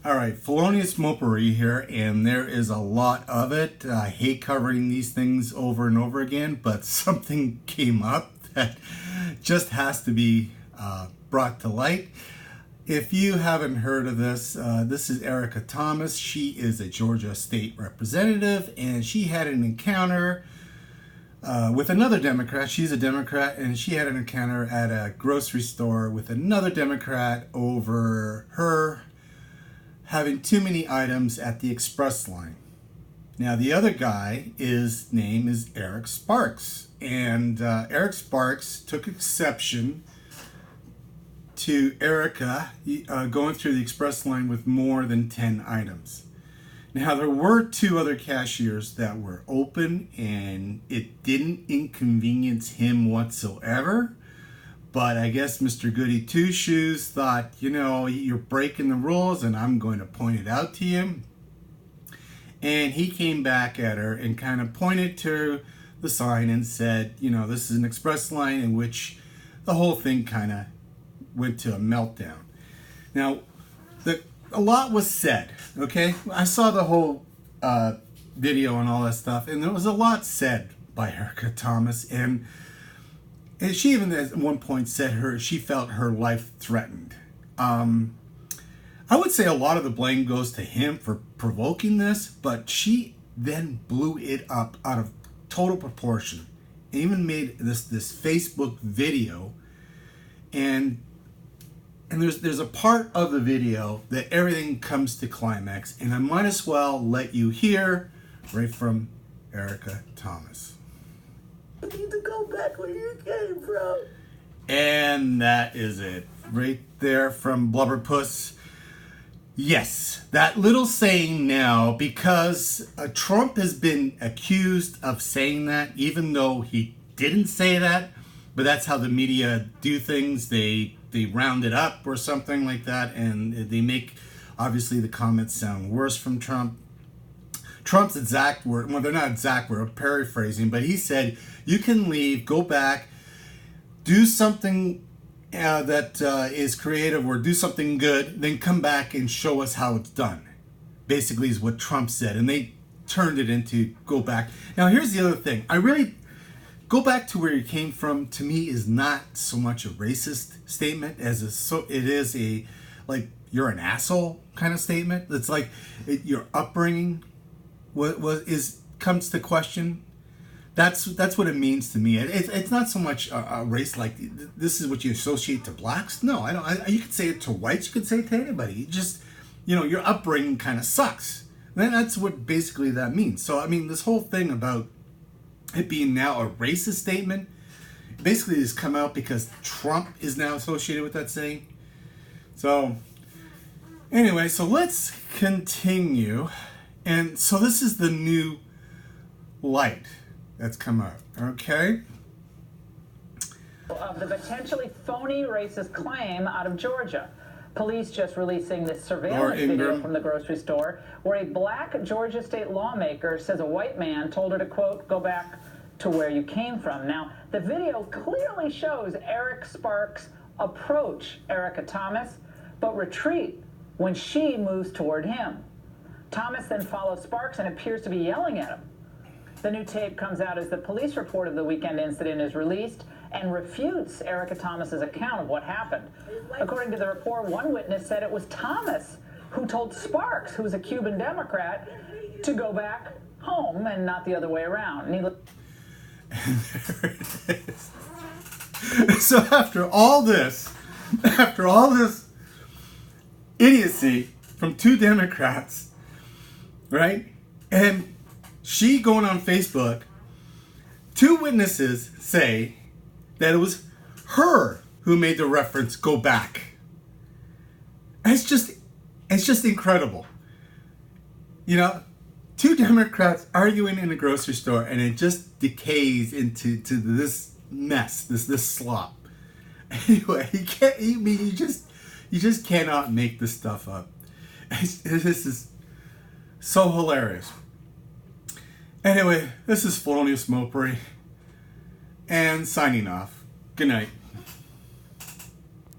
All right, felonious mopery here, and there is a lot of it. I hate covering these things over and over again, but something came up that just has to be brought to light. If you haven't heard of this, this is Erica Thomas. She is a Georgia state representative, and she had an encounter with another Democrat. She's a Democrat, and she had an encounter at a grocery store with another Democrat over her having too many items at the express line. Now, the other guy, his name is Eric Sparks, and Eric Sparks took exception to Erica going through the express line with more than 10 items. Now, there were two other cashiers that were open, and it didn't inconvenience him whatsoever. But I guess Mr. Goody Two Shoes thought, you know, you're breaking the rules and I'm going to point it out to you. And he came back at her and kind of pointed to the sign and said, you know, this is an express line, in which the whole thing kind of went to a meltdown. Now, a lot was said, okay? I saw the whole video and all that stuff, and there was a lot said by Erica Thomas, and she even at one point said she felt her life threatened. I would say a lot of the blame goes to him for provoking this, but she then blew it up out of total proportion. And even made this Facebook video, and there's a part of the video that everything comes to climax, and I might as well let you hear right from Erica Thomas. You need to go back where you came from. And that is it. Right there from Blubberpuss. Yes, that little saying now, because Trump has been accused of saying that, even though he didn't say that, but that's how the media do things. They round it up or something like that, and they make, obviously, the comments sound worse from Trump. Trump's exact word, well, they're not exact, we're paraphrasing, but he said, you can leave, go back, do something that is creative, or do something good, then come back and show us how it's done. Basically is what Trump said, and they turned it into go back. Now, here's the other thing. Go back to where you came from, to me, is not so much a racist statement as it is a, like, you're an asshole kind of statement. It's like your upbringing comes to question. That's what it means to me. It's not so much a race like this is what you associate to blacks. No, I don't. You could say it to whites. You could say it to anybody. You just, your upbringing kind of sucks. And that's what basically that means. So I mean, this whole thing about it being now a racist statement basically has come out because Trump is now associated with that saying. So anyway, so let's continue. And so this is the new light that's come up, okay? Of the potentially phony racist claim out of Georgia. Police just releasing this surveillance video from the grocery store where a black Georgia state lawmaker says a white man told her to, quote, go back to where you came from. Now, the video clearly shows Eric Sparks approach Erica Thomas, but retreat when she moves toward him. Thomas then follows Sparks and appears to be yelling at him. The new tape comes out as the police report of the weekend incident is released and refutes Erica Thomas's account of what happened. According to the report, one witness said it was Thomas who told Sparks, who was a Cuban Democrat, to go back home and not the other way around. And there it is. So after all this idiocy from two Democrats, right? And she going on Facebook, two witnesses say that it was her who made the reference, go back. And it's just incredible. Two Democrats arguing in a grocery store, and it just decays into this mess, this slop. Anyway, you just cannot make this stuff up. This is so hilarious. Anyway, this is Felonious Mopery, and signing off. Good night.